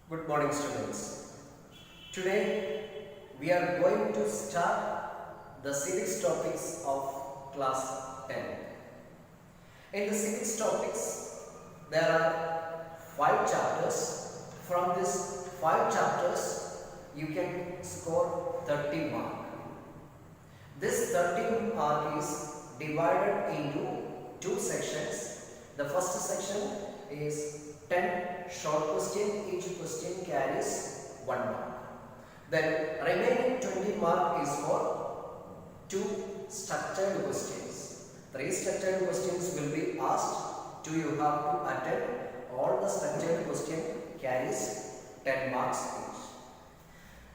Good morning, students. Today we are going to start the civics topics of class 10. In the civics topics, there are 5 chapters. From these 5 chapters, you can score 30 marks. This 30 mark is divided into 2 sections. The first section is 10 short question, each question carries 1 mark. Then remaining 20 mark is for 2 structured questions. 3 structured questions will be asked. 2 you have to attempt. All the structured question carries 10 marks each.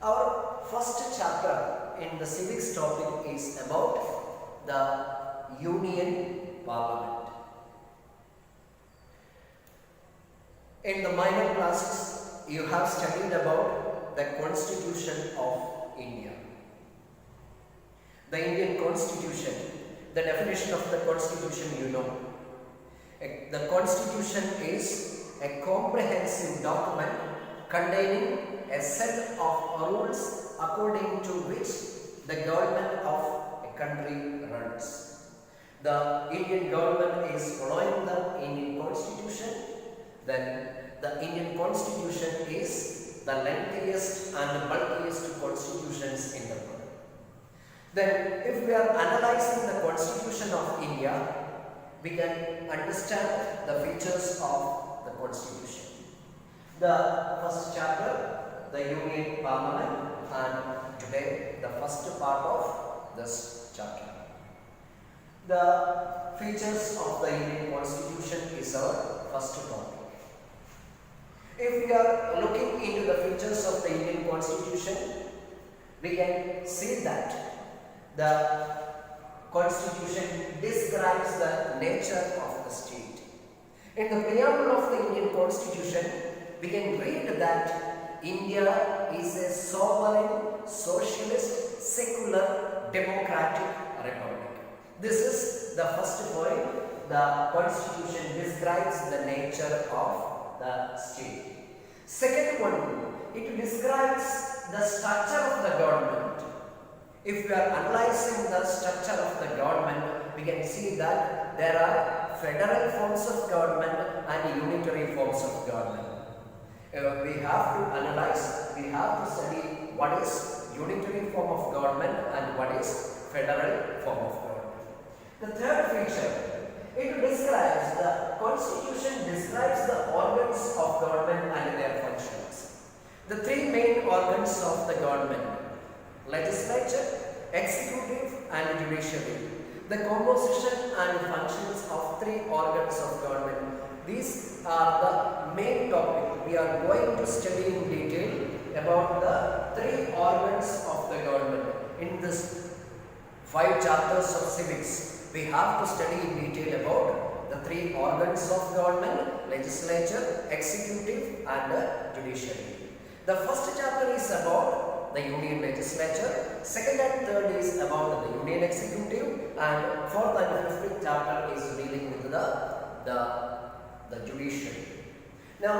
Our first chapter in the civics topic is about the Union Parliament. In the minor classes, you have studied about the Constitution of India. The Indian Constitution, the definition of the Constitution you know. The Constitution is a comprehensive document containing a set of rules according to which the government of a country runs. The Indian government is following the Indian Constitution. Then the Indian Constitution is the lengthiest and bulkiest constitutions in the world. Then if we are analyzing the Constitution of India, we can understand the features of the Constitution. The first chapter, the Union Parliament, and today the first part of this chapter. The features of the Indian Constitution is our first topic. If we are looking into the features of the Indian Constitution, we can see that the Constitution describes the nature of the state. In the preamble of the Indian Constitution, we can read that India is a sovereign, socialist, secular, democratic republic. This is the first point. The Constitution describes the nature of the state. Second one, it describes the structure of the government. If we are analyzing the structure of the government, we can see that there are federal forms of government and unitary forms of government. We have to analyze, we have to study what is unitary form of government and what is federal form of government. The third feature, it describes, the Constitution describes the organs of government and their functions. The 3 main organs of the government: legislature, executive and judiciary. The composition and functions of 3 organs of government. These are the main topic. We are going to study in detail about the 3 organs of the government. In this 5 chapters of civics, we have to study in detail about the 3 organs of government: legislature, executive and judiciary. The first chapter is about the Union Legislature, second and third is about the Union Executive, and fourth and fifth chapter is dealing with the judiciary. Now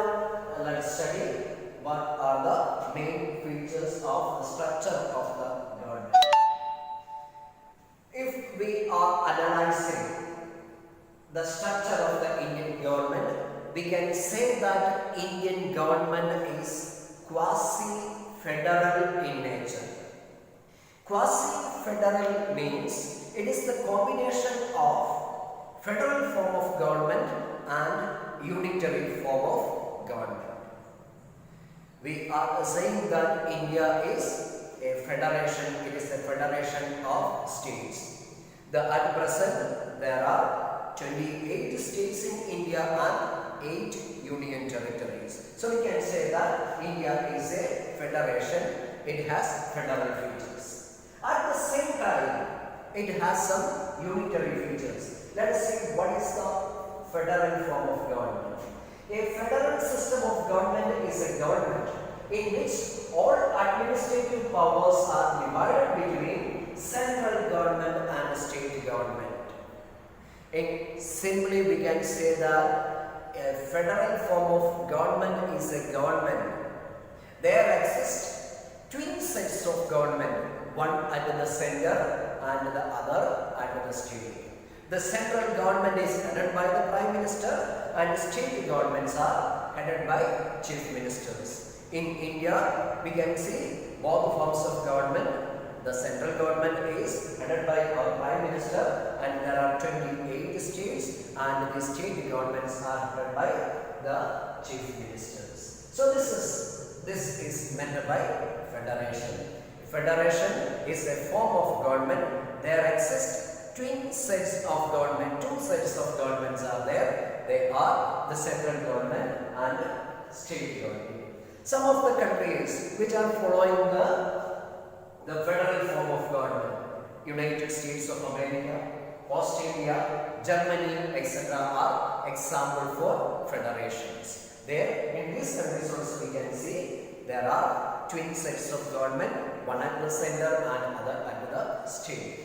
let's study what are the main features of the structure of the government. If we are analyzing the structure of the Indian government, we can say that Indian government is quasi-federal in nature. Quasi-federal means it is the combination of federal form of government and unitary form of government. We are saying that India is a federation, it is a federation of states. At present, there are 28 states in India and 8 union territories. So we can say that India is a federation, it has federal features. At the same time, it has some unitary features. Let us see what is the federal form of government. A federal system of government is a government in which all administrative powers are divided between central government and state government. Simply we can say that a federal form of government is a government There exist twin sets of government, one at the center and the other at the state. The central government is headed by the Prime Minister and state governments are headed by Chief Ministers. In India, we can see both forms of government. The central government is headed by our Prime Minister and there are 28 states and the state governments are headed by the Chief Ministers. So this is meant by federation. Federation is a form of government. There exist twin sets of government. Two sets of governments are there. They are the central government and state government. Some of the countries which are following the federal form of government, United States of America, Australia, Germany, etc. are example for federations. There in these countries also we can see there are twin sets of government, one at the center and other at the state.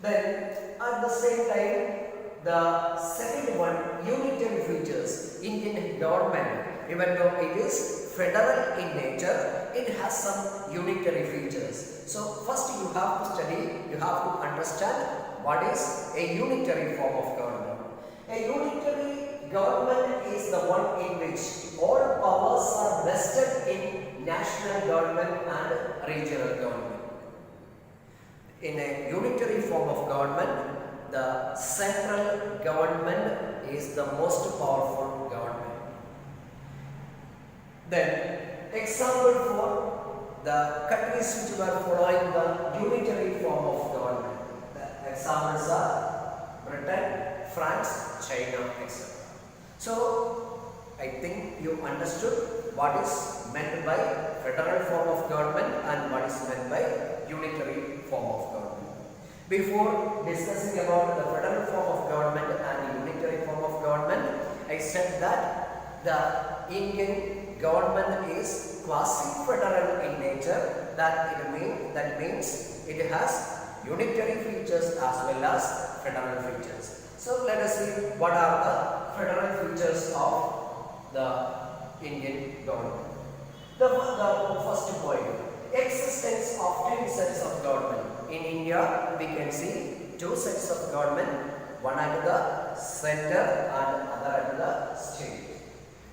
Then at the same time, the second one, unitary features. Indian government, even though it is federal in nature, it has some unitary features. So first you have to study, you have to understand what is a unitary form of government. A unitary government is the one in which all powers are vested in national government and regional government. In a unitary form of government, the central government is the most powerful government. Then, example for the countries which were following the unitary form of government. The examples are Britain, France, China, etc. So, I think you understood what is meant by federal form of government and what is meant by unitary form of government. Before discussing about the federal form of government and the unitary form of government, I said that the Indian government is quasi-federal in nature. That means it has unitary features as well as federal features. So let us see what are the federal features of the Indian government. The first point, existence of twin sets of government. In India, we can see two sets of government, one at the center and other at the state.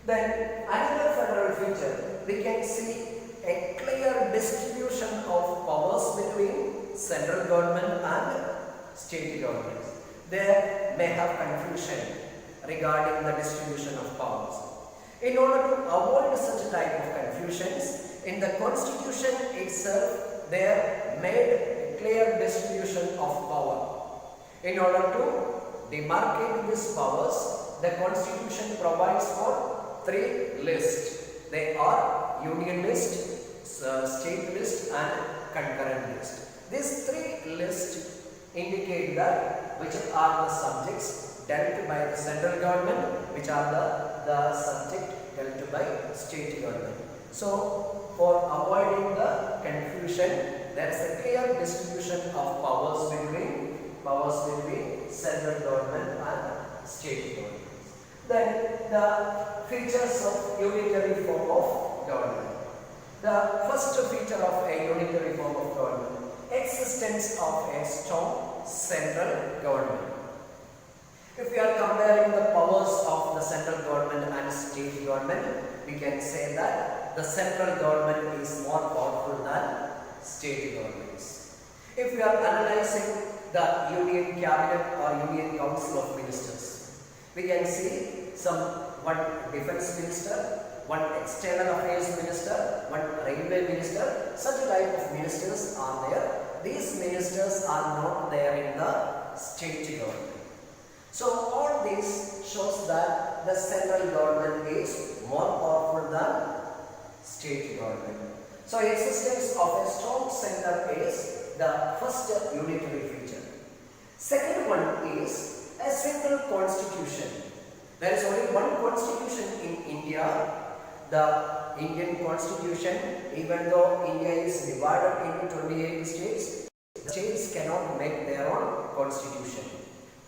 Then another federal feature, we can see a clear distribution of powers between central government and state governments. There may have confusion regarding the distribution of powers. In order to avoid such type of confusions, in the constitution itself, there made clear distribution of power. In order to demarcate these powers, the constitution provides for three lists. They are union list, state list and concurrent list. These three lists indicate that which are the subjects dealt by the central government, which are the subject dealt by state government. So, for avoiding the confusion, there is a clear distribution of powers between central government and state government. Then the features of unitary form of government. The first feature of a unitary form of government, existence of a strong central government. If we are comparing the powers of the central government and state government, we can say that the central government is more powerful than state governments. If we are analyzing the Union Cabinet or Union Council of Ministers, we can see one defense minister, one external affairs minister, one railway minister. Such type of ministers are there. These ministers are not there in the state government. So all this shows that the central government is more powerful than state government. So existence of a strong center is the first unitary feature. Second one is a single constitution. There is only one constitution in India, the Indian Constitution. Even though India is divided into 28 states, the states cannot make their own constitution.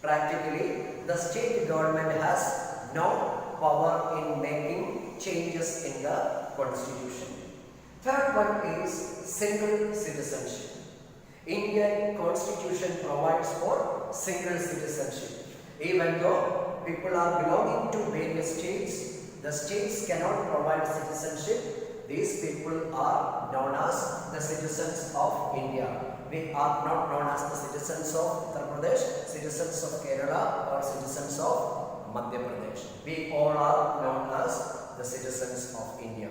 Practically, the state government has no power in making changes in the constitution. Third one is single citizenship. Indian constitution provides for single citizenship. Even though people are belonging to various states, the states cannot provide citizenship. These people are known as the citizens of India. We are not known as the citizens of Uttar Pradesh, citizens of Kerala or citizens of Madhya Pradesh. We all are known as the citizens of India.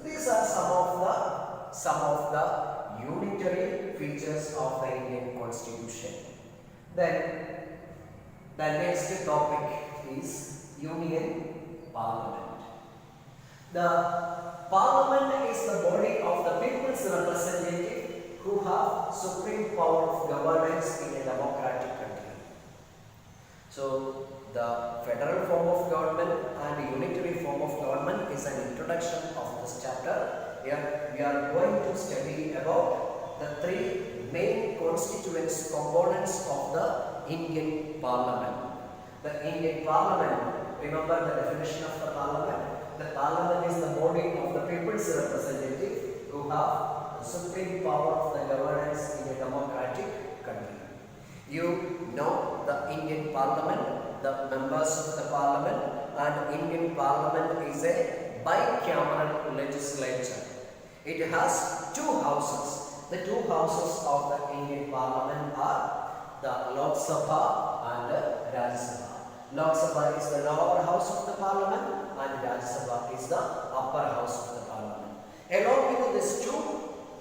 These are some of the unitary features of the Indian Constitution. Then the next topic is Union Parliament. The Parliament is the body of the people's representative who have supreme power of governance in a democratic country. So the federal form of government and unitary form of government is an introduction of this chapter. Here we are going to study about the three main constituents components of the Indian Parliament. The Indian Parliament, remember the definition of the Parliament? The Parliament is the body of the people's representative who have the supreme power of the governance in a democratic country. You know the Indian Parliament, the members of the Parliament, and Indian Parliament is a bicameral legislature. It has two houses. The two houses of the Indian Parliament are the Lok Sabha and Rajya Sabha. Lok Sabha is the lower house of the Parliament and Rajya Sabha is the upper house of the Parliament. Along with these two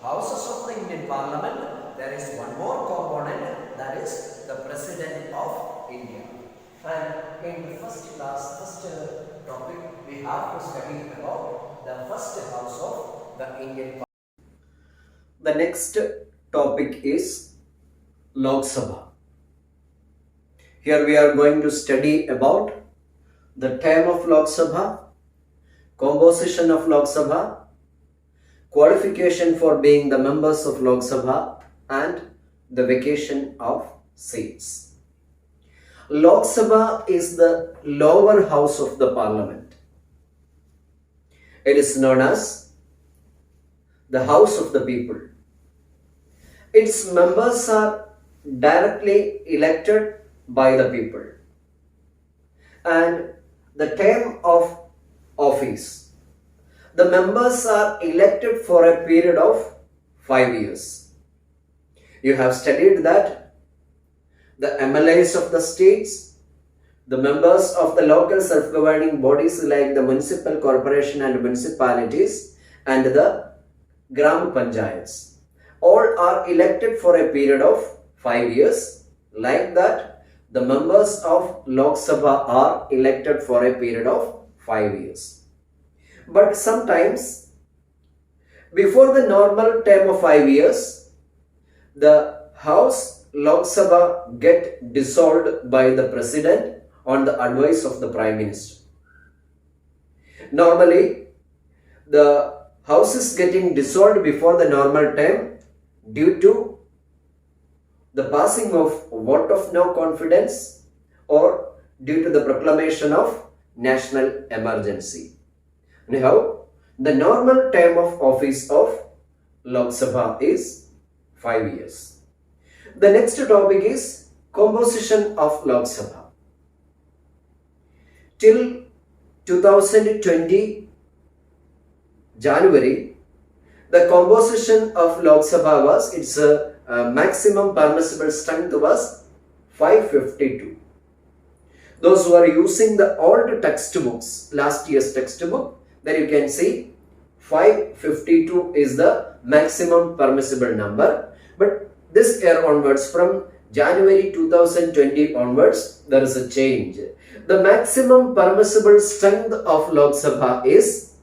houses of the Indian Parliament, there is one more component, that is the President of India. And in the first topic, we have to study about the first house of the Indian Parliament. The next topic is Lok Sabha. Here we are going to study about the term of Lok Sabha, composition of Lok Sabha, qualification for being the members of Lok Sabha, and the vacation of seats. Lok Sabha is the lower house of the Parliament. It is known as the House of the People. Its members are directly elected by the people, and the term of office, the members are elected for a period of 5 years. You have studied that the MLAs of the states, the members of the local self-governing bodies like the municipal corporation and municipalities, and the Gram Panchayats, all are elected for a period of 5 years. Like that, the members of Lok Sabha are elected for a period of 5 years. But sometimes, before the normal term of 5 years, the House Lok Sabha get dissolved by the President on the advice of the Prime Minister. Normally, the House is getting dissolved before the normal term due to the passing of vote of no confidence or due to the proclamation of national emergency. Anyhow, the normal term of office of Lok Sabha is 5 years. The next topic is composition of Lok Sabha. Till 2020 January, the composition of Lok Sabha was, its maximum permissible strength was 552. Those who are using the old textbooks, last year's textbook, there you can see 552 is the maximum permissible number. But this year onwards, from January 2020 onwards, there is a change. The maximum permissible strength of Lok Sabha is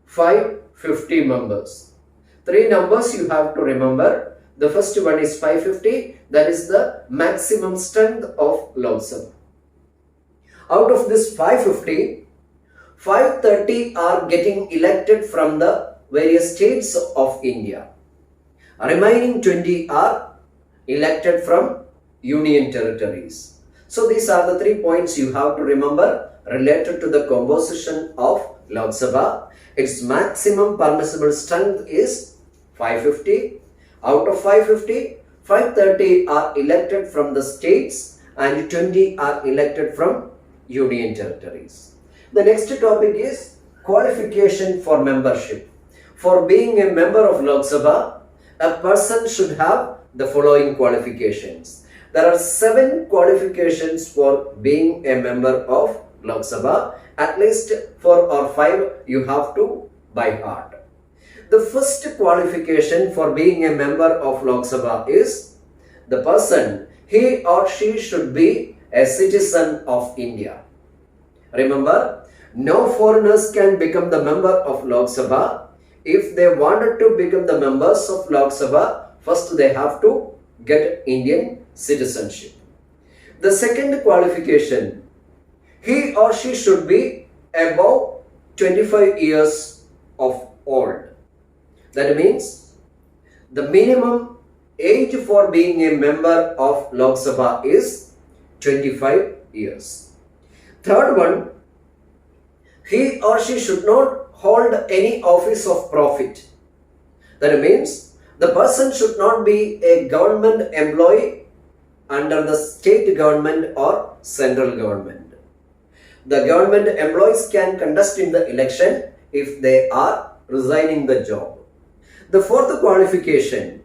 550 members. Three numbers you have to remember. The first one is 550, that is the maximum strength of Lok Sabha. Out of this 550, 530 are getting elected from the various states of India. Remaining 20 are elected from union territories. So these are the 3 points you have to remember related to the composition of Lok Sabha, its maximum permissible strength is 550. Out of 550, 530 are elected from the states and 20 are elected from union territories. The next topic is qualification for membership. For being a member of Lok Sabha, a person should have the following qualifications. There are 7 qualifications for being a member of Lok Sabha. At least 4 or 5 you have to by heart. The first qualification for being a member of Lok Sabha is the person, he or she should be a citizen of India. Remember, no foreigners can become the member of Lok Sabha. If they wanted to become the members of Lok Sabha, first they have to get Indian citizenship. The second qualification, he or she should be above 25 years of old. That means the minimum age for being a member of Lok Sabha is 25 years. Third one, he or she should not hold any office of profit. That means the person should not be a government employee under the state government or central government. The government employees can contest in the election if they are resigning the job. The fourth qualification,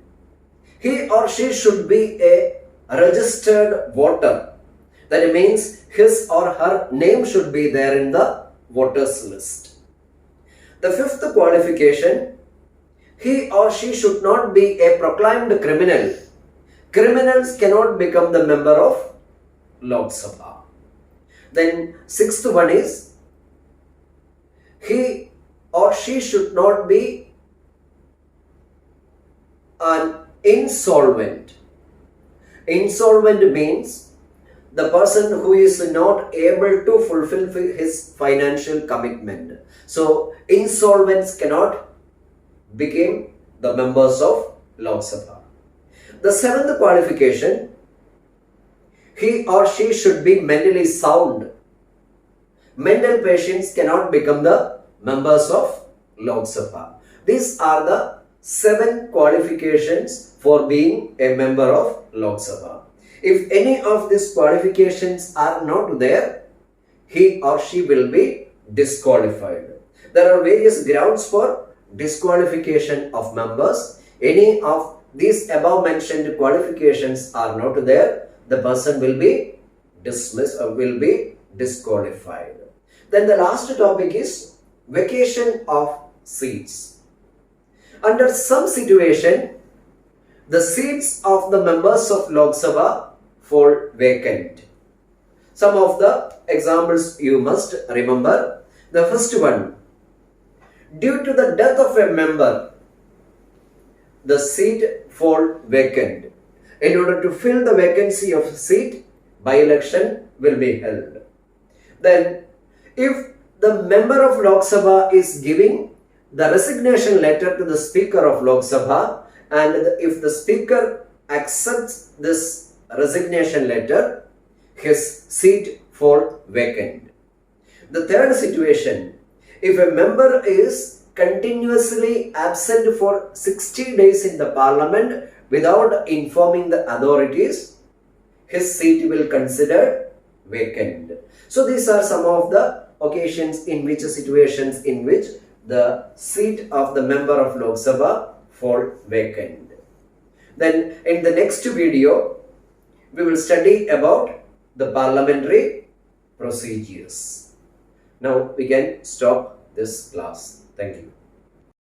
he or she should be a registered voter. That means his or her name should be there in the voters list. The fifth qualification, he or she should not be a proclaimed criminal. Criminals cannot become the member of Lok Sabha. Then sixth one is, he or she should not be an insolvent. Insolvent means the person who is not able to fulfill his financial commitment. So insolvents cannot become the members of Lok Sabha. The seventh qualification, he or she should be mentally sound. Mental patients cannot become the members of Lok Sabha. These are the 7 qualifications for being a member of Lok Sabha. If any of these qualifications are not there, he or she will be disqualified. There are various grounds for disqualification of members. Any of these above mentioned qualifications are not there, the person will be dismissed or will be disqualified. Then the last topic is vacation of seats. Under some situation, the seats of the members of Lok Sabha fall vacant. Some of the examples you must remember. The first one, due to the death of a member, the seat fall vacant. In order to fill the vacancy of seat, by-election will be held. Then, if the member of Lok Sabha is giving the resignation letter to the Speaker of Lok Sabha, and if the Speaker accepts this resignation letter, his seat fall vacant. The third situation, if a member is continuously absent for 60 days in the parliament without informing the authorities, his seat will consider vacant. So these are some of the occasions in which situations in which the seat of the member of Lok Sabha fall vacant. Then in the next video, we will study about the parliamentary procedures. Now we can stop this class. Thank you.